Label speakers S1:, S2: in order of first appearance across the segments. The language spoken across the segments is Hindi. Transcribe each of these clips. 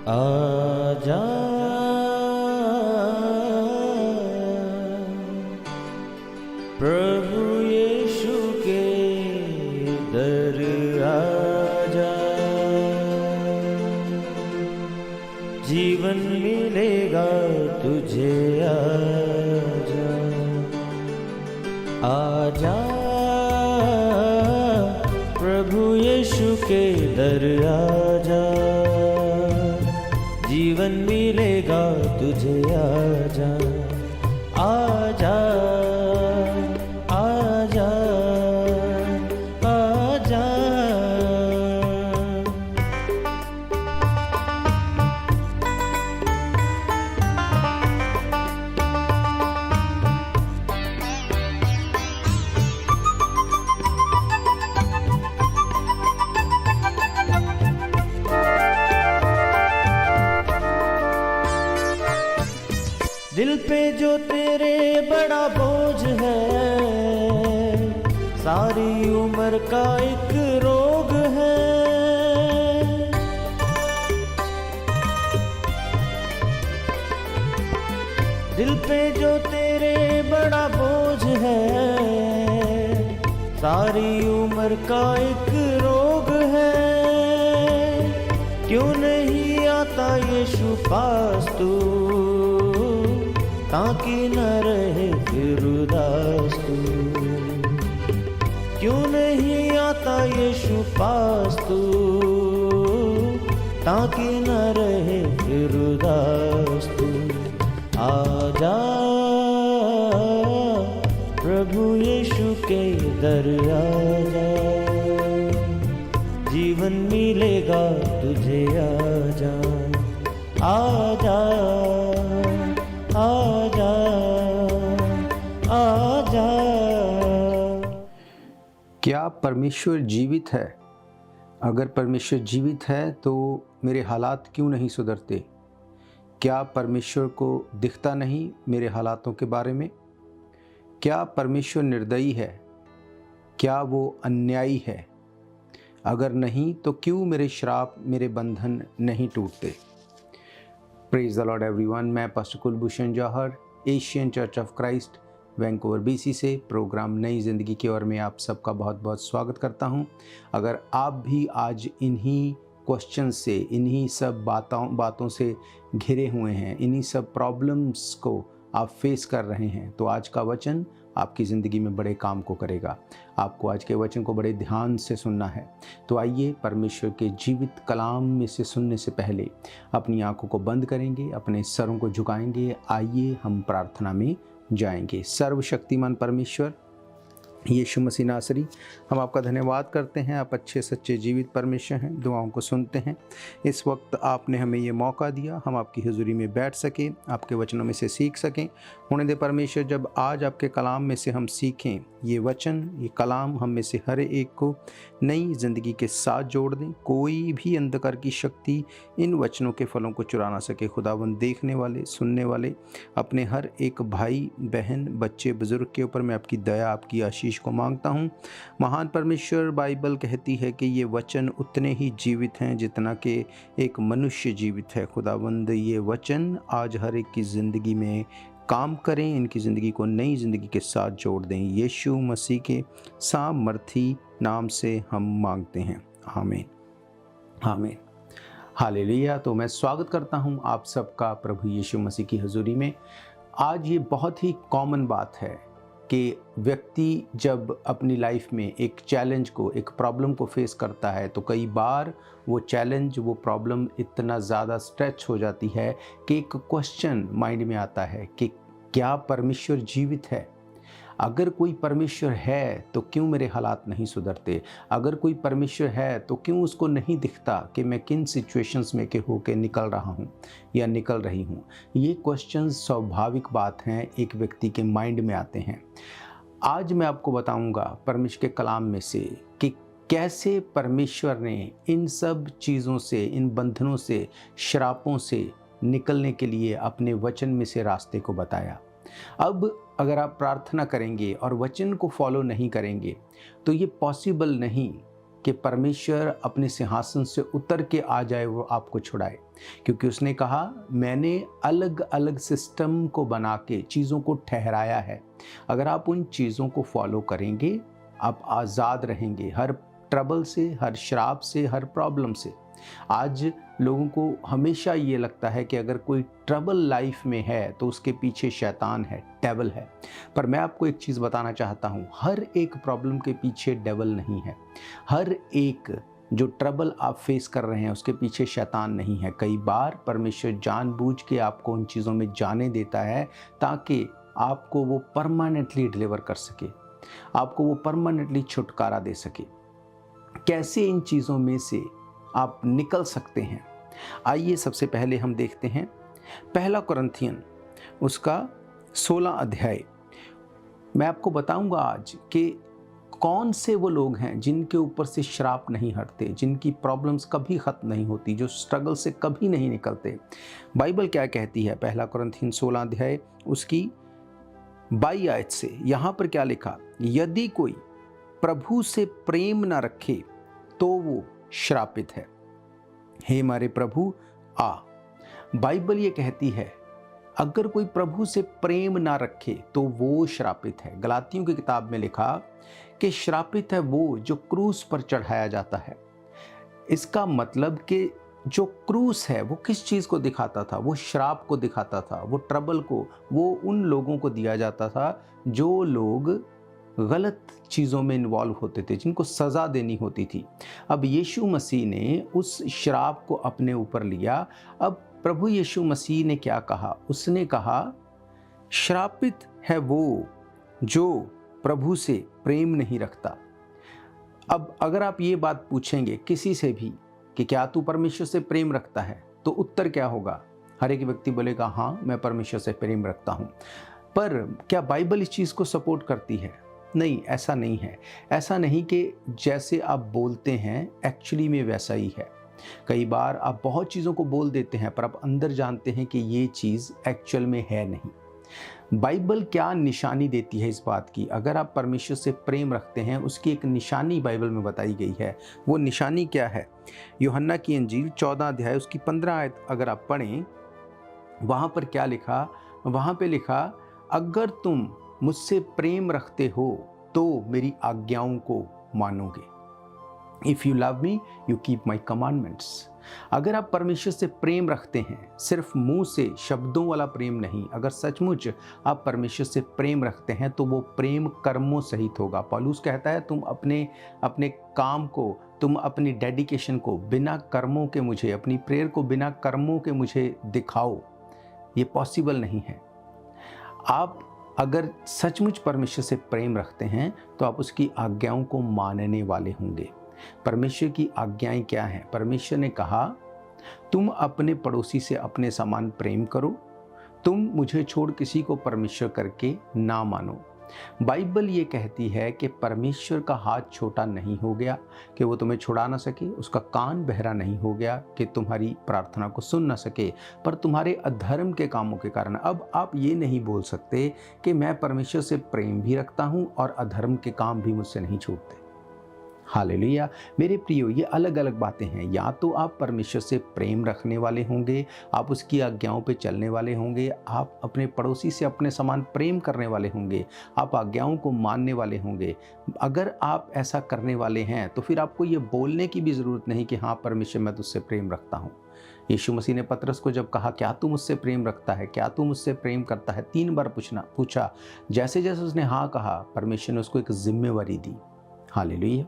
S1: आजा प्रभु यीशु के दर आजा, जीवन मिलेगा तुझे। आजा आजा प्रभु यीशु के दर आजा, जीवन मिलेगा तुझे। आजा आजा आजा आजा। दिल पे जो तेरे बड़ा बोझ है, सारी उम्र का एक रोग है। दिल पे जो तेरे बड़ा बोझ है, सारी उम्र का एक रोग है। क्यों नहीं आता यीशु पास तू, ताकि न रहे फिर उदास तू। क्यों नहीं आता यीशु पास तू, ताकि न रहे फिर उदास तू। आजा प्रभु यीशु के दर आजा, जीवन मिलेगा तुझे। आजा आजा आजा आजा।
S2: क्या परमेश्वर जीवित है? अगर परमेश्वर जीवित है तो मेरे हालात क्यों नहीं सुधरते? क्या परमेश्वर को दिखता नहीं मेरे हालातों के बारे में? क्या परमेश्वर निर्दयी है? क्या वो अन्यायी है? अगर नहीं तो क्यों मेरे श्राप, मेरे बंधन नहीं टूटते? Praise the Lord everyone. मैं pastor Kulbhushan Johar, Asian church of Christ, Vancouver BC से प्रोग्राम नई ज़िंदगी की ओर में आप सबका बहुत बहुत स्वागत करता हूं। अगर आप भी आज इन्हीं क्वेश्चन से, इन्हीं सब बातों से घिरे हुए हैं, इन्हीं सब प्रॉब्लम्स को आप फेस कर रहे हैं, तो आज का वचन आपकी ज़िंदगी में बड़े काम को करेगा। आपको आज के वचन को बड़े ध्यान से सुनना है। तो आइए परमेश्वर के जीवित कलाम में से सुनने से पहले अपनी आंखों को बंद करेंगे, अपने सरों को झुकाएंगे। आइए हम प्रार्थना में जाएंगे। सर्वशक्तिमान परमेश्वर यीशु मसीह नासरी, हम आपका धन्यवाद करते हैं। आप अच्छे सच्चे जीवित परमेश्वर हैं, दुआओं को सुनते हैं। इस वक्त आपने हमें ये मौका दिया, हम आपकी हुजूरी में बैठ सकें, आपके वचनों में से सीख सकें। होने दे परमेश्वर, जब आज आपके कलाम में से हम सीखें, ये वचन, ये कलाम हम में से हर एक को नई ज़िंदगी के साथ जोड़ दें। कोई भी अंधकार की शक्ति इन वचनों के फलों को चुरा ना सके। खुदावंद, देखने वाले, सुनने वाले, अपने हर एक भाई बहन, बच्चे बुजुर्ग के ऊपर मैं आपकी दया, आपकी आशीष को मांगता हूँ। महान परमेश्वर, बाइबल कहती है कि ये वचन उतने ही जीवित हैं जितना कि एक मनुष्य जीवित है। खुदावंद, ये वचन आज हर एक की ज़िंदगी में काम करें, इनकी ज़िंदगी को नई ज़िंदगी के साथ जोड़ दें। यीशु मसीह के सामर्थी नाम से हम मांगते हैं, आमीन आमीन हालेलुया। तो मैं स्वागत करता हूं आप सबका प्रभु यीशु मसीह की हुजूरी में। आज ये बहुत ही कॉमन बात है कि व्यक्ति जब अपनी लाइफ में एक चैलेंज को, एक प्रॉब्लम को फेस करता है, तो कई बार वो चैलेंज, वो प्रॉब्लम इतना ज़्यादा स्ट्रेच हो जाती है कि एक क्वेश्चन माइंड में आता है कि क्या परमेश्वर जीवित है? अगर कोई परमेश्वर है तो क्यों मेरे हालात नहीं सुधरते? अगर कोई परमेश्वर है तो क्यों उसको नहीं दिखता कि मैं किन सिचुएशंस में के होके निकल रहा हूँ या निकल रही हूँ? ये क्वेश्चंस स्वाभाविक बात हैं, एक व्यक्ति के माइंड में आते हैं। आज मैं आपको बताऊंगा परमेश्वर के कलाम में से कि कैसे परमेश्वर ने इन सब चीज़ों से, इन बंधनों से, श्रापों से निकलने के लिए अपने वचन में से रास्ते को बताया। अब अगर आप प्रार्थना करेंगे और वचन को फॉलो नहीं करेंगे तो ये पॉसिबल नहीं कि परमेश्वर अपने सिंहासन से उतर के आ जाए, वो आपको छुड़ाए, क्योंकि उसने कहा मैंने अलग अलग सिस्टम को बना के चीज़ों को ठहराया है। अगर आप उन चीज़ों को फॉलो करेंगे आप आज़ाद रहेंगे हर ट्रबल से, हर श्राप से, हर प्रॉब्लम से। आज लोगों को हमेशा ये लगता है कि अगर कोई ट्रबल लाइफ में है तो उसके पीछे शैतान है, डेविल है। पर मैं आपको एक चीज़ बताना चाहता हूँ, हर एक प्रॉब्लम के पीछे डेविल नहीं है। हर एक जो ट्रबल आप फेस कर रहे हैं उसके पीछे शैतान नहीं है। कई बार परमेश्वर जानबूझ के आपको उन चीज़ों में जाने देता है ताकि आपको वो परमानेंटली डिलीवर कर सके, आपको वो परमानेंटली छुटकारा दे सके। कैसे इन चीज़ों में से आप निकल सकते हैं, आइए सबसे पहले हम देखते हैं पहला कुरिन्थियन उसका 16 अध्याय। मैं आपको बताऊंगा आज कि कौन से वो लोग हैं जिनके ऊपर से श्राप नहीं हटते, जिनकी प्रॉब्लम्स कभी ख़त्म नहीं होती, जो स्ट्रगल से कभी नहीं निकलते। बाइबल क्या कहती है, पहला कुरिन्थियन 16 अध्याय उसकी 22 आयत से यहाँ पर क्या लिखा, यदि कोई प्रभु से प्रेम ना रखे तो वो श्रापित है। हे हमारे प्रभु आ, बाइबल ये कहती है अगर कोई प्रभु से प्रेम ना रखे तो वो श्रापित है। गलातियों की किताब में लिखा कि श्रापित है वो जो क्रूस पर चढ़ाया जाता है। इसका मतलब कि जो क्रूस है वो किस चीज़ को दिखाता था, वो श्राप को दिखाता था, वो ट्रबल को, वो उन लोगों को दिया जाता था जो लोग गलत चीज़ों में इन्वॉल्व होते थे, जिनको सज़ा देनी होती थी। अब यीशु मसीह ने उस श्राप को अपने ऊपर लिया। अब प्रभु यीशु मसीह ने क्या कहा, उसने कहा श्रापित है वो जो प्रभु से प्रेम नहीं रखता। अब अगर आप ये बात पूछेंगे किसी से भी कि क्या तू परमेश्वर से प्रेम रखता है, तो उत्तर क्या होगा, हर एक व्यक्ति बोलेगा हाँ मैं परमेश्वर से प्रेम रखता हूँ। पर क्या बाइबल इस चीज़ को सपोर्ट करती है? नहीं, ऐसा नहीं है। ऐसा नहीं कि जैसे आप बोलते हैं एक्चुअली में वैसा ही है। कई बार आप बहुत चीज़ों को बोल देते हैं पर आप अंदर जानते हैं कि ये चीज़ एक्चुअल में है नहीं। बाइबल क्या निशानी देती है इस बात की, अगर आप परमेश्वर से प्रेम रखते हैं उसकी एक निशानी बाइबल में बताई गई है। वो निशानी क्या है, यूहन्ना की इंजील 14 अध्याय उसकी 15 आयत अगर आप पढ़ें, वहाँ पर क्या लिखा, वहाँ पे लिखा अगर तुम मुझसे प्रेम रखते हो तो मेरी आज्ञाओं को मानोगे। If you love me you keep my commandments. अगर आप परमेश्वर से प्रेम रखते हैं, सिर्फ मुंह से शब्दों वाला प्रेम नहीं, अगर सचमुच आप परमेश्वर से प्रेम रखते हैं तो वो प्रेम कर्मों सहित होगा। पौलुस कहता है तुम अपने काम को, तुम अपनी डेडिकेशन को बिना कर्मों के मुझे, अपनी प्रेयर को बिना कर्मों के मुझे दिखाओ। ये पॉसिबल नहीं है। आप अगर सचमुच परमेश्वर से प्रेम रखते हैं तो आप उसकी आज्ञाओं को मानने वाले होंगे। परमेश्वर की आज्ञाएं क्या हैं? परमेश्वर ने कहा तुम अपने पड़ोसी से अपने समान प्रेम करो, तुम मुझे छोड़ किसी को परमेश्वर करके ना मानो। बाइबल ये कहती है कि परमेश्वर का हाथ छोटा नहीं हो गया कि वो तुम्हें छुड़ा ना सके, उसका कान बहरा नहीं हो गया कि तुम्हारी प्रार्थना को सुन ना सके, पर तुम्हारे अधर्म के कामों के कारण। अब आप ये नहीं बोल सकते कि मैं परमेश्वर से प्रेम भी रखता हूँ और अधर्म के काम भी मुझसे नहीं छूटते। हालेलुया। मेरे प्रियो, ये अलग अलग बातें हैं। या तो आप परमेश्वर से प्रेम रखने वाले होंगे, आप उसकी आज्ञाओं पे चलने वाले होंगे, आप अपने पड़ोसी से अपने समान प्रेम करने वाले होंगे, आप आज्ञाओं को मानने वाले होंगे। अगर आप ऐसा करने वाले हैं तो फिर आपको ये बोलने की भी ज़रूरत नहीं कि हाँ परमेश्वर मैं तुझसे प्रेम रखता हूँ। यीशु मसीह ने पतरस को जब कहा क्या तू मुझसे प्रेम रखता है, क्या तू मुझसे प्रेम करता है, 3 बार पूछा। जैसे जैसे उसने हाँ कहा, परमेश्वर ने उसको एक जिम्मेवारी दी। हालेलुया।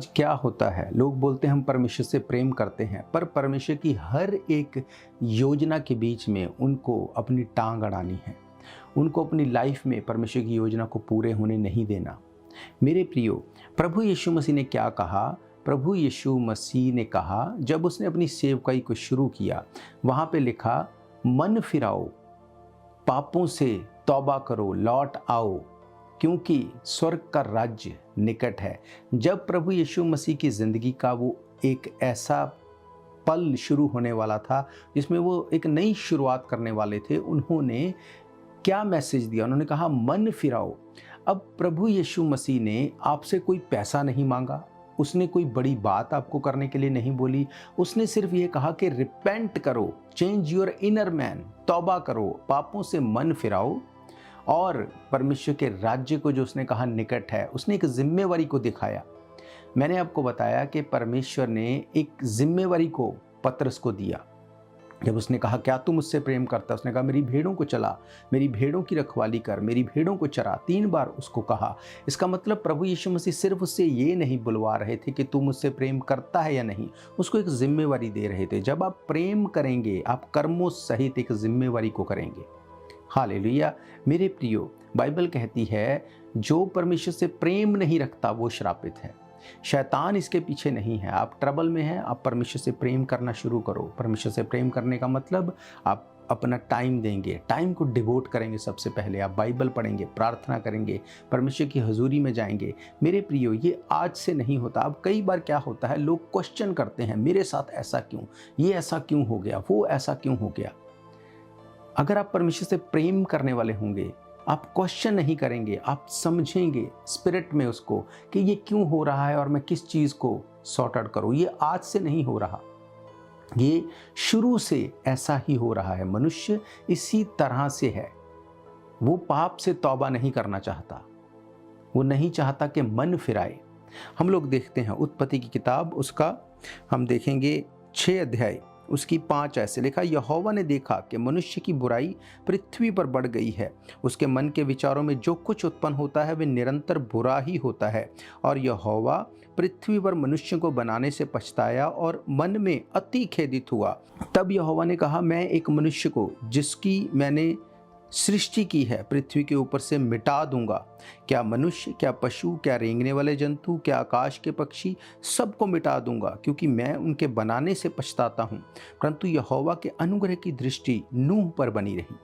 S2: आज क्या होता है, लोग बोलते हैं हम परमेश्वर से प्रेम करते हैं, पर परमेश्वर की हर एक योजना के बीच में उनको अपनी टांग अड़ानी है, उनको अपनी लाइफ में परमेश्वर की योजना को पूरे होने नहीं देना। मेरे प्रियो, प्रभु यीशु मसीह ने क्या कहा? प्रभु यीशु मसीह ने कहा, जब उसने अपनी सेवकाई को शुरू किया, वहाँ पे लिखा, मन फिराओ, पापों से तौबा करो, लौट आओ, क्योंकि स्वर्ग का राज्य निकट है। जब प्रभु यीशु मसीह की ज़िंदगी का वो एक ऐसा पल शुरू होने वाला था जिसमें वो एक नई शुरुआत करने वाले थे, उन्होंने क्या मैसेज दिया? उन्होंने कहा मन फिराओ। अब प्रभु यीशु मसीह ने आपसे कोई पैसा नहीं मांगा, उसने कोई बड़ी बात आपको करने के लिए नहीं बोली, उसने सिर्फ ये कहा कि रिपेंट करो, चेंज योर इनर मैन, तौबा करो, पापों से मन फिराओ और परमेश्वर के राज्य को जो उसने कहा निकट है, उसने एक जिम्मेवारी को दिखाया। मैंने आपको बताया कि परमेश्वर ने एक जिम्मेवारी को पतरस को दिया। जब उसने कहा क्या तू मुझसे प्रेम करता, उसने कहा मेरी भेड़ों को चला, मेरी भेड़ों की रखवाली कर, मेरी भेड़ों को चरा, 3 बार उसको कहा। इसका मतलब प्रभु यीशु मसीह सिर्फ उससे ये नहीं बुलवा रहे थे कि तू मुझसे प्रेम करता है या नहीं, उसको एक जिम्मेवारी दे रहे थे। जब आप प्रेम करेंगे, आप कर्मों सहित एक जिम्मेवारी को करेंगे। हालेलुया। मेरे प्रियो, बाइबल कहती है जो परमेश्वर से प्रेम नहीं रखता वो श्रापित है। शैतान इसके पीछे नहीं है। आप ट्रबल में हैं, आप परमेश्वर से प्रेम करना शुरू करो। परमेश्वर से प्रेम करने का मतलब आप अपना टाइम देंगे, टाइम को डिवोट करेंगे। सबसे पहले आप बाइबल पढ़ेंगे, प्रार्थना करेंगे, परमेश्वर की हजूरी में जाएंगे। मेरे प्रियो, ये आज से नहीं होता। अब कई बार क्या होता है, लोग क्वेश्चन करते हैं, मेरे साथ ऐसा क्यों, ये ऐसा क्यों हो गया, वो ऐसा क्यों हो गया। अगर आप परमेश्वर से प्रेम करने वाले होंगे, आप क्वेश्चन नहीं करेंगे, आप समझेंगे स्पिरिट में उसको कि ये क्यों हो रहा है और मैं किस चीज़ को सॉर्ट आउट करूँ। ये आज से नहीं हो रहा, ये शुरू से ऐसा ही हो रहा है। मनुष्य इसी तरह से है। वो पाप से तौबा नहीं करना चाहता, वो नहीं चाहता कि मन फिराए। हम लोग देखते हैं उत्पत्ति की किताब, उसका हम देखेंगे 6 अध्याय, उसकी 5 ऐसे लिखा, यहोवा ने देखा कि मनुष्य की बुराई पृथ्वी पर बढ़ गई है, उसके मन के विचारों में जो कुछ उत्पन्न होता है वे निरंतर बुरा ही होता है, और यहोवा पृथ्वी पर मनुष्य को बनाने से पछताया और मन में अति खेदित हुआ। तब यहोवा ने कहा, मैं एक मनुष्य को जिसकी मैंने सृष्टि की है पृथ्वी के ऊपर से मिटा दूंगा। क्या मनुष्य, क्या पशु, क्या रेंगने वाले जंतु, क्या आकाश के पक्षी, सबको मिटा दूंगा, क्योंकि मैं उनके बनाने से पछताता हूँ। परंतु यहोवा के अनुग्रह की दृष्टि नूह पर बनी रही।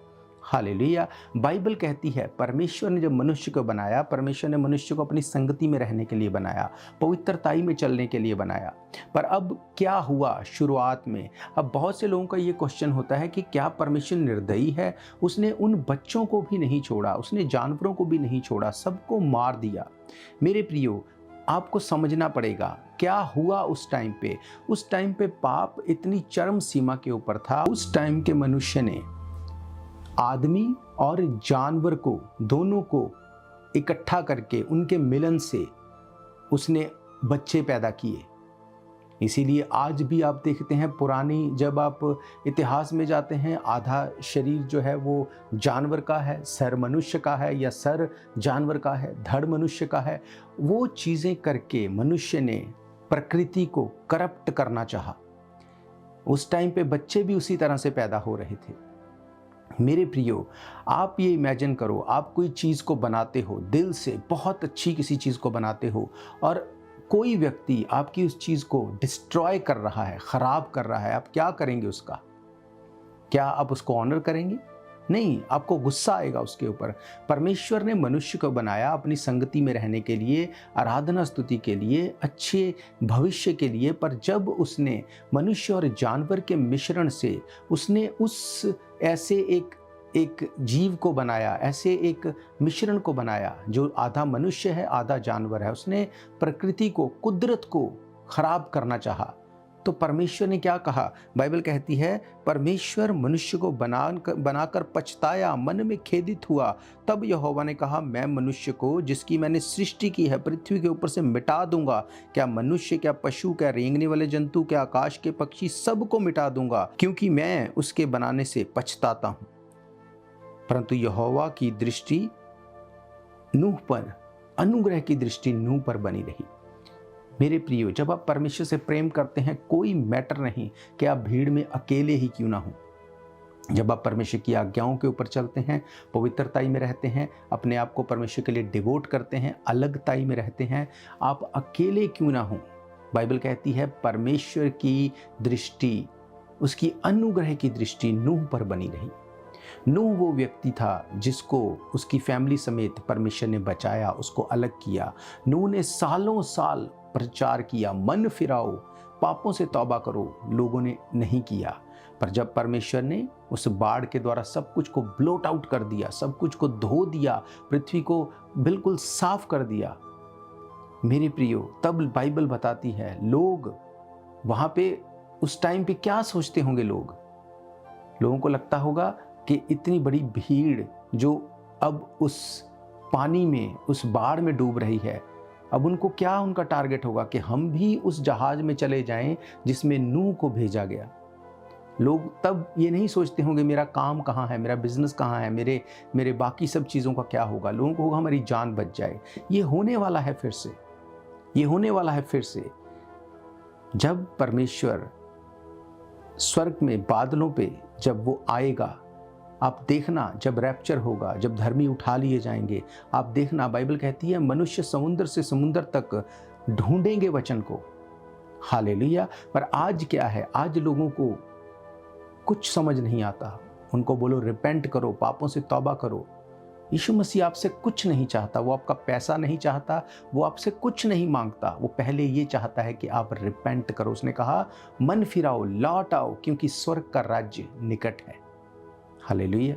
S2: हालेलुया। बाइबल कहती है परमेश्वर ने जब मनुष्य को बनाया, परमेश्वर ने मनुष्य को अपनी संगति में रहने के लिए बनाया, पवित्रताई में चलने के लिए बनाया। पर अब क्या हुआ शुरुआत में? अब बहुत से लोगों का ये क्वेश्चन होता है कि क्या परमेश्वर निर्दयी है? उसने उन बच्चों को भी नहीं छोड़ा, उसने जानवरों को भी नहीं छोड़ा, सबको मार दिया। मेरे प्रियो, आपको समझना पड़ेगा क्या हुआ उस टाइम पे। उस टाइम पे पाप इतनी चरम सीमा के ऊपर था। उस टाइम के मनुष्य ने आदमी और जानवर को, दोनों को इकट्ठा करके उनके मिलन से उसने बच्चे पैदा किए। इसीलिए आज भी आप देखते हैं पुरानी, जब आप इतिहास में जाते हैं, आधा शरीर जो है वो जानवर का है, सर मनुष्य का है, या सर जानवर का है, धड़ मनुष्य का है। वो चीज़ें करके मनुष्य ने प्रकृति को करप्ट करना चाहा। उस टाइम पे बच्चे भी उसी तरह से पैदा हो रहे थे। मेरे प्रियो, आप ये इमेजिन करो, आप कोई चीज़ को बनाते हो दिल से, बहुत अच्छी किसी चीज़ को बनाते हो, और कोई व्यक्ति आपकी उस चीज़ को डिस्ट्रॉय कर रहा है, ख़राब कर रहा है। आप क्या करेंगे उसका? क्या आप उसको ऑनर करेंगे? नहीं, आपको गुस्सा आएगा उसके ऊपर। परमेश्वर ने मनुष्य को बनाया अपनी संगति में रहने के लिए, आराधना स्तुति के लिए, अच्छे भविष्य के लिए। पर जब उसने मनुष्य और जानवर के मिश्रण से उसने उस ऐसे एक जीव को बनाया, ऐसे एक मिश्रण को बनाया जो आधा मनुष्य है आधा जानवर है, उसने प्रकृति को, कुदरत को खराब करना चाहा। तो परमेश्वर ने क्या कहा? बाइबल कहती है परमेश्वर मनुष्य को बनाकर पछताया, मन में खेदित हुआ। तब यहोवा ने कहा, मैं मनुष्य को जिसकी मैंने सृष्टि की है पृथ्वी के ऊपर से मिटा दूंगा। क्या मनुष्य, क्या पशु, क्या रेंगने वाले जंतु, क्या आकाश के पक्षी, सबको मिटा दूंगा, क्योंकि मैं उसके बनाने से पछताता हूं। परंतु यहोवा की दृष्टि नूह पर, अनुग्रह की दृष्टि नूह पर बनी रही। मेरे प्रियो, जब आप परमेश्वर से प्रेम करते हैं, कोई मैटर नहीं कि आप भीड़ में अकेले ही क्यों ना हो। जब आप परमेश्वर की आज्ञाओं के ऊपर चलते हैं, पवित्रताई में रहते हैं, अपने आप को परमेश्वर के लिए डिवोट करते हैं, अलगताई में रहते हैं, आप अकेले क्यों ना हो। बाइबल कहती है परमेश्वर की दृष्टि, उसकी अनुग्रह की दृष्टि नूह पर बनी रही। नूह वो व्यक्ति था जिसको उसकी फैमिली समेत परमेश्वर ने बचाया, उसको अलग किया। नूह ने सालों साल प्रचार किया, मन फिराओ, पापों से तौबा करो, लोगों ने नहीं किया। पर जब परमेश्वर ने उस बाढ़ के द्वारा सब कुछ को ब्लोट आउट कर दिया, सब कुछ को धो दिया, पृथ्वी को बिल्कुल साफ कर दिया, मेरे प्रियो, तब बाइबल बताती है लोग वहां पे उस टाइम पे क्या सोचते होंगे। लोगों को लगता होगा कि इतनी बड़ी भीड़ जो अब उस पानी में, उस बाढ़ में डूब रही है, अब उनको क्या, उनका टारगेट होगा कि हम भी उस जहाज में चले जाएं जिसमें नूह को भेजा गया। लोग तब ये नहीं सोचते होंगे मेरा काम कहाँ है, मेरा बिजनेस कहाँ है, मेरे बाकी सब चीज़ों का क्या होगा। लोगों को होगा हमारी जान बच जाए। ये होने वाला है फिर से, ये होने वाला है फिर से। जब परमेश्वर स्वर्ग में बादलों पे जब वो आएगा, आप देखना, जब रैप्चर होगा, जब धर्मी उठा लिए जाएंगे, आप देखना, बाइबल कहती है मनुष्य समुद्र से समुद्र तक ढूंढेंगे वचन को। हालेलुया। पर आज क्या है, आज लोगों को कुछ समझ नहीं आता। उनको बोलो रिपेंट करो, पापों से तौबा करो। यीशु मसीह आपसे कुछ नहीं चाहता, वो आपका पैसा नहीं चाहता, वो आपसे कुछ नहीं मांगता। वो पहले ये चाहता है कि आप रिपेंट करो। उसने कहा मन फिराओ, लौट आओ, क्योंकि स्वर्ग का राज्य निकट है। हालेलुया।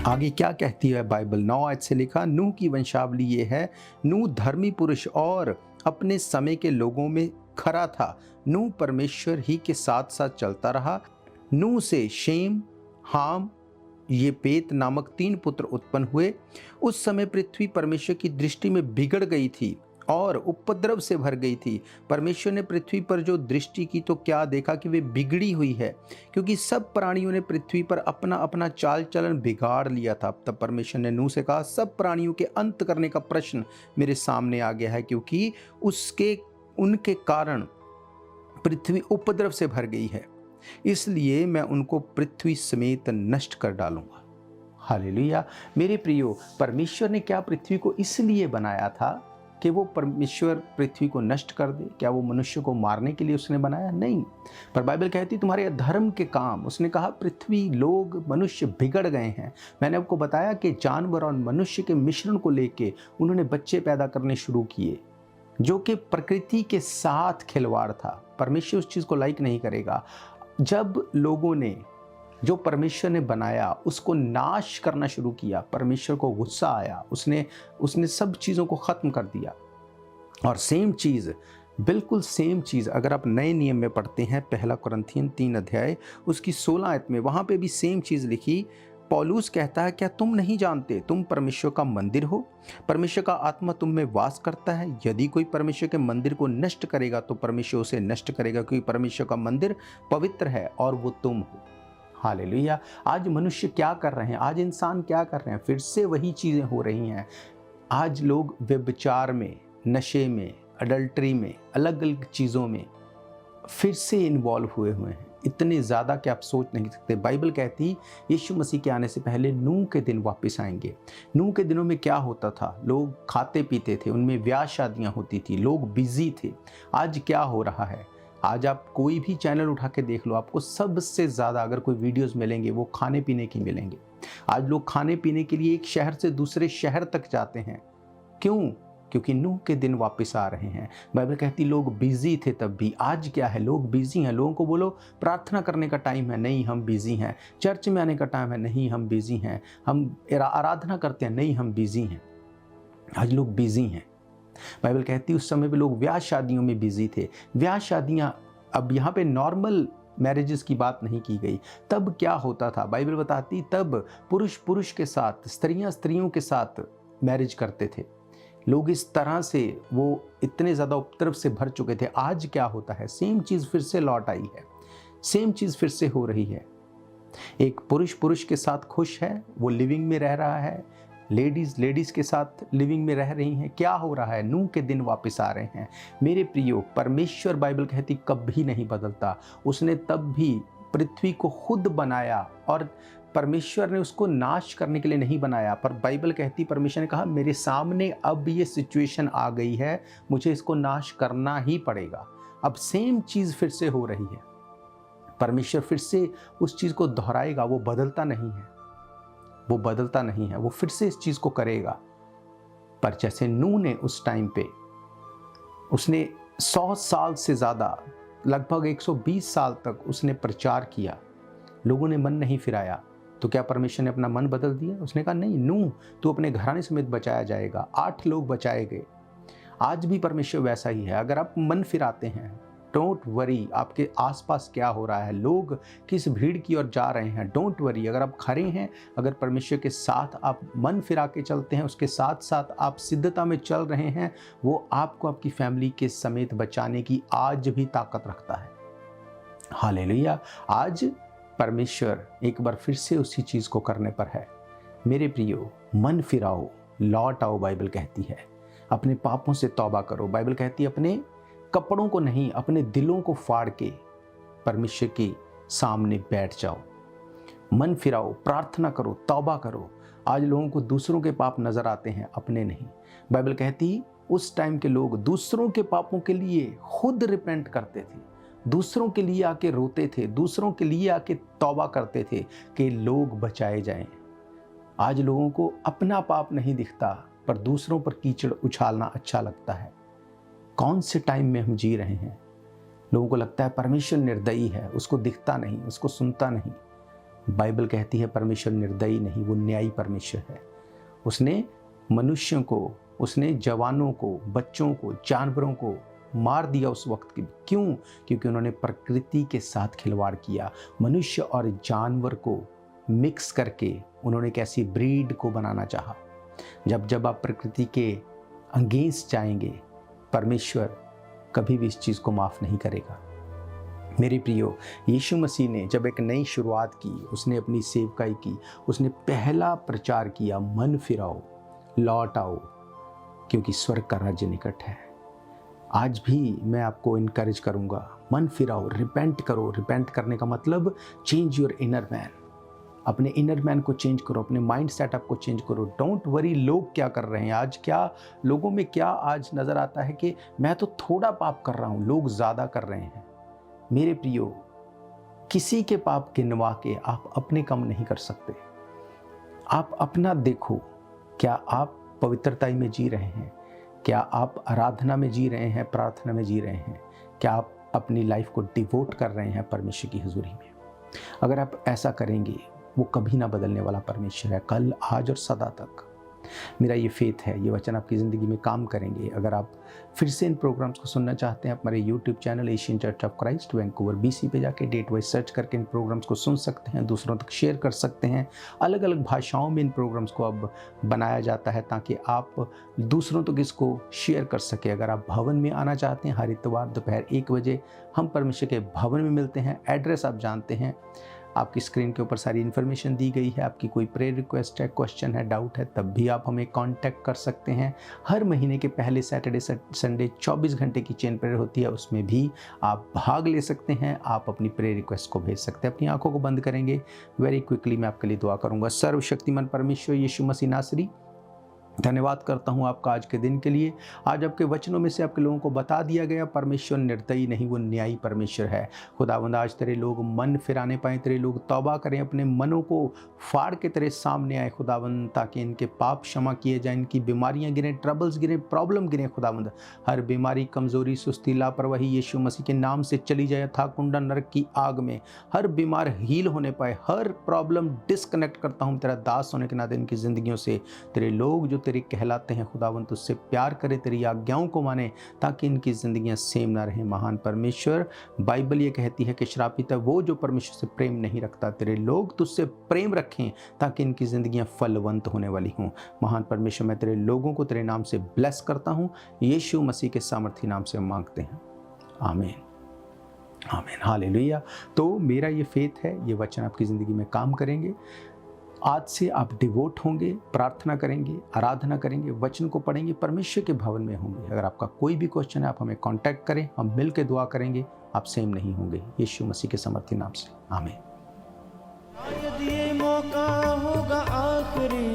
S2: आगे क्या कहती है बाइबल, 9 आयत से लिखा, नूह की वंशावली ये है, नूह धर्मी पुरुष और अपने समय के लोगों में खरा था। नूह परमेश्वर ही के साथ साथ चलता रहा। नूह से शेम, हाम, येपेत नामक 3 पुत्र उत्पन्न हुए। उस समय पृथ्वी परमेश्वर की दृष्टि में बिगड़ गई थी और उपद्रव से भर गई थी। परमेश्वर ने पृथ्वी पर जो दृष्टि की तो क्या देखा कि वे बिगड़ी हुई है, क्योंकि सब प्राणियों ने पृथ्वी पर अपना अपना चाल चलन बिगाड़ लिया था। तब परमेश्वर ने नूह से कहा, सब प्राणियों के अंत करने का प्रश्न मेरे सामने आ गया है, क्योंकि उनके कारण पृथ्वी उपद्रव से भर गई है, इसलिए मैं उनको पृथ्वी समेत नष्ट कर डालूंगा। हालेलुया। मेरे प्रियो, परमेश्वर ने क्या पृथ्वी को इसलिए बनाया था कि वो परमेश्वर पृथ्वी को नष्ट कर दे? क्या वो मनुष्य को मारने के लिए उसने बनाया? नहीं। पर बाइबल कहती तुम्हारे अधर्म के काम, उसने कहा पृथ्वी, लोग, मनुष्य बिगड़ गए हैं। मैंने आपको बताया कि जानवर और मनुष्य के मिश्रण को लेके उन्होंने बच्चे पैदा करने शुरू किए, जो कि प्रकृति के साथ खिलवाड़ था। परमेश्वर उस चीज़ को लाइक नहीं करेगा। जब लोगों ने जो परमेश्वर ने बनाया उसको नाश करना शुरू किया। परमेश्वर को गुस्सा आया, उसने सब चीज़ों को ख़त्म कर दिया। और सेम चीज़, बिल्कुल सेम चीज़ अगर आप नए नियम में पढ़ते हैं, पहला कुरिन्थियन 3 अध्याय उसकी 16 आयत में, वहाँ पे भी सेम चीज़ लिखी। पौलुस कहता है, क्या तुम नहीं जानते तुम परमेश्वर का मंदिर हो, परमेश्वर का आत्मा तुम में वास करता है। यदि कोई परमेश्वर के मंदिर को नष्ट करेगा तो परमेश्वर उसे नष्ट करेगा, क्योंकि परमेश्वर का मंदिर पवित्र है और वो तुम हो। हालेलुया। आज मनुष्य क्या कर रहे हैं, आज इंसान क्या कर रहे हैं, फिर से वही चीज़ें हो रही हैं। आज लोग व्यभिचार में, नशे में, अडल्ट्री में, अलग अलग चीज़ों में फिर से इन्वॉल्व हुए हैं, इतने ज़्यादा कि आप सोच नहीं सकते। बाइबल कहती यीशु मसीह के आने से पहले नूह के दिन वापस आएंगे। नूह के दिनों में क्या होता था, लोग खाते पीते थे, उनमें ब्याह शादियाँ होती थी, लोग बिजी थे। आज क्या हो रहा है, आज आप कोई भी चैनल उठा के देख लो, आपको सबसे ज़्यादा अगर कोई वीडियोस मिलेंगे वो खाने पीने की मिलेंगे। आज लोग खाने पीने के लिए एक शहर से दूसरे शहर तक जाते हैं। क्यों? क्योंकि नूह के दिन वापस आ रहे हैं। बाइबल कहती लोग बिजी थे तब भी। आज क्या है, लोग बिजी हैं। लोगों को बोलो प्रार्थना करने का टाइम है, नहीं हम बिजी हैं। चर्च में आने का टाइम है, नहीं हम बिजी हैं। हम आराधना करते हैं, नहीं हम बिजी हैं। आज लोग बिजी हैं। बाइबल कहती उस समय पे लोग ब्याह शादियों में बिजी थे। ब्याह शादियाँ, अब यहाँ पे नॉर्मल मैरिजेस की बात नहीं की गई। तब क्या होता था, बाइबल बताती तब पुरुष पुरुष के साथ, स्त्रियाँ स्त्रियों के साथ मैरिज करते थे। लोग इस तरह से वो इतने ज़्यादा उपद्रव से भर चुके थे। आज क्या होता है, सेम चीज़ फिर से लौट आई है, सेम चीज़ फिर से हो रही है। एक पुरुष पुरुष के साथ खुश है, वो लिविंग में रह रहा है, लेडीज़ के साथ लिविंग में रह रही हैं। क्या हो रहा है, नूह के दिन वापस आ रहे हैं। मेरे प्रियो, परमेश्वर बाइबल कहती कभी नहीं बदलता। उसने तब भी पृथ्वी को खुद बनाया और परमेश्वर ने उसको नाश करने के लिए नहीं बनाया, पर बाइबल कहती परमेश्वर ने कहा मेरे सामने अब ये सिचुएशन आ गई है, मुझे इसको नाश करना ही पड़ेगा। अब सेम चीज़ फिर से हो रही है। परमेश्वर फिर से उस चीज़ को दोहराएगा। वो बदलता नहीं है, वो बदलता नहीं है, वो फिर से इस चीज़ को करेगा। पर जैसे नूह ने उस टाइम पे, उसने 100 साल से ज़्यादा, लगभग 120 साल तक उसने प्रचार किया, लोगों ने मन नहीं फिराया, तो क्या परमेश्वर ने अपना मन बदल दिया? उसने कहा नहीं, नूह तू अपने घराने समेत बचाया जाएगा। 8 लोग बचाए गए। आज भी परमेश्वर वैसा ही है। अगर आप मन फिराते हैं, डोंट वरी आपके आसपास क्या हो रहा है, लोग किस भीड़ की ओर जा रहे हैं, डोंट वरी। अगर आप खड़े हैं, अगर परमेश्वर के साथ आप मन फिरा के चलते हैं, उसके साथ साथ आप सिद्धता में चल रहे हैं, वो आपको आपकी फैमिली के समेत बचाने की आज भी ताकत रखता है। हालेलुया। आज परमेश्वर एक बार फिर से उसी चीज़ को करने पर है। मेरे प्रियो, मन फिराओ, लौट आओ। बाइबल कहती है अपने पापों से तौबा करो। बाइबल कहती है अपने कपड़ों को नहीं, अपने दिलों को फाड़ के परमेश्वर के सामने बैठ जाओ। मन फिराओ, प्रार्थना करो, तौबा करो। आज लोगों को दूसरों के पाप नजर आते हैं, अपने नहीं। बाइबल कहती उस टाइम के लोग दूसरों के पापों के लिए खुद रिपेंट करते थे, दूसरों के लिए आके रोते थे, दूसरों के लिए आके तौबा करते थे कि लोग बचाए जाएं। आज लोगों को अपना पाप नहीं दिखता, पर दूसरों पर कीचड़ उछालना अच्छा लगता है। कौन से टाइम में हम जी रहे हैं? लोगों को लगता है परमेश्वर निर्दयी है, उसको दिखता नहीं, उसको सुनता नहीं। बाइबल कहती है परमेश्वर निर्दयी नहीं, वो न्यायी परमेश्वर है। उसने मनुष्यों को, उसने जवानों को, बच्चों को, जानवरों को मार दिया उस वक्त की। क्यों? क्योंकि उन्होंने प्रकृति के साथ खिलवाड़ किया। मनुष्य और जानवर को मिक्स करके उन्होंने एक ऐसी ब्रीड को बनाना चाहा। जब जब आप प्रकृति के अगेंस्ट जाएंगे, परमेश्वर कभी भी इस चीज़ को माफ़ नहीं करेगा। मेरे प्रियो, यीशु मसीह ने जब एक नई शुरुआत की, उसने अपनी सेवकाई की, उसने पहला प्रचार किया, मन फिराओ, लौट आओ, क्योंकि स्वर्ग का राज्य निकट है। आज भी मैं आपको इनकरेज करूंगा, मन फिराओ, रिपेंट करो। रिपेंट करने का मतलब चेंज योर इनर मैन। अपने इनर मैन को चेंज करो, अपने माइंड सेटअप को चेंज करो। डोंट वरी लोग क्या कर रहे हैं। आज क्या लोगों में क्या आज नज़र आता है कि मैं तो थोड़ा पाप कर रहा हूँ, लोग ज़्यादा कर रहे हैं। मेरे प्रियो, किसी के पाप गिनवा के आप अपने कम नहीं कर सकते। आप अपना देखो, क्या आप पवित्रता में जी रहे हैं? क्या आप आराधना में जी रहे हैं, प्रार्थना में जी रहे हैं? क्या आप अपनी लाइफ को डिवोट कर रहे हैं परमेश्वर की हुजूरी में? अगर आप ऐसा करेंगे, वो कभी ना बदलने वाला परमेश्वर है, कल, आज और सदा तक। मेरा ये फेथ है, ये वचन आपकी ज़िंदगी में काम करेंगे। अगर आप फिर से इन प्रोग्राम्स को सुनना चाहते हैं, आप हमारे YouTube channel Asian church of Christ Vancouver BC पे जाके डेट वाइज सर्च करके इन प्रोग्राम्स को सुन सकते हैं, दूसरों तक शेयर कर सकते हैं। अलग अलग भाषाओं में इन प्रोग्राम्स को अब बनाया जाता है ताकि आप दूसरों तक इसको शेयर कर सके। अगर आप भवन में आना चाहते हैं, हर इतवार दोपहर 1 बजे हम परमेश्वर के भवन में मिलते हैं। एड्रेस आप जानते हैं, आपकी स्क्रीन के ऊपर सारी इन्फॉर्मेशन दी गई है। आपकी कोई प्रेयर रिक्वेस्ट है, क्वेश्चन है, डाउट है, तब भी आप हमें कांटेक्ट कर सकते हैं। हर महीने के पहले सैटरडे संडे 24 घंटे की चेन प्रेयर होती है, उसमें भी आप भाग ले सकते हैं। आप अपनी प्रेयर रिक्वेस्ट को भेज सकते हैं। अपनी आंखों को बंद करेंगे, वेरी क्विकली मैं आपके लिए दुआ करूंगा। सर्वशक्तिमान परमेश्वर यीशु मसीह नासरी, धन्यवाद करता हूँ आपका आज के दिन के लिए। आज आपके वचनों में से आपके लोगों को बता दिया गया, परमेश्वर निर्दयी नहीं, वो न्यायी परमेश्वर है। खुदावंद, आज तेरे लोग मन फिराने पाएँ, तेरे लोग तौबा करें, अपने मनों को फाड़ के तेरे सामने आए खुदावंद, ताकि इनके पाप क्षमा किए जाएं, इनकी बीमारियां गिरें, ट्रबल्स गिरें, प्रॉब्लम गिरें खुदावंद। हर बीमारी, कमजोरी, सुस्ती, लापरवाही यीशु मसीह के नाम से चली जाए था कुंडा नरक की आग में। हर बीमार हील होने पाए, हर प्रॉब्लम डिस्कनेक्ट करता हूँ तेरा दास होने के नाते इनकी जिंदगियों से। तेरे लोग जो तेरे कहलाते हैं खुदावंद, उससे प्यार करे, तेरी आज्ञाओं को माने, ताकि इनकी जिंदगियां सेम ना रहें। महान परमेश्वर, बाइबल ये कहती है कि श्रापित है वो जो परमेश्वर से प्रेम नहीं रखता। तेरे लोग तुझसे प्रेम रखें ताकि इनकी जिंदगियां फलवंत होने वाली हों। महान परमेश्वर, मैं तेरे लोगों को तेरे नाम से ब्लेस करता हूं, यीशु मसीह के सामर्थी नाम से मांगते हैं, आमीन, आमीन, हालेलुया। तो मेरा ये फेथ है, ये वचन आपकी ज़िंदगी में काम करेंगे। आज से आप डिवोट होंगे, प्रार्थना करेंगे, आराधना करेंगे, वचन को पढ़ेंगे, परमेश्वर के भवन में होंगे। अगर आपका कोई भी क्वेश्चन है, आप हमें कांटेक्ट करें, हम मिल के दुआ करेंगे, आप सेम नहीं होंगे, यीशु मसीह के समर्थी नाम से, आमीन।
S1: शायद ये मौका होगा आखिरी,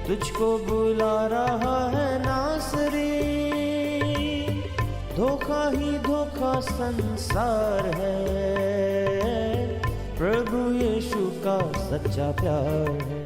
S1: तुझको बुला रहा है नासरी। धोखा ही धोखा संसार है, प्रभु यीशु का सच्चा प्यार है।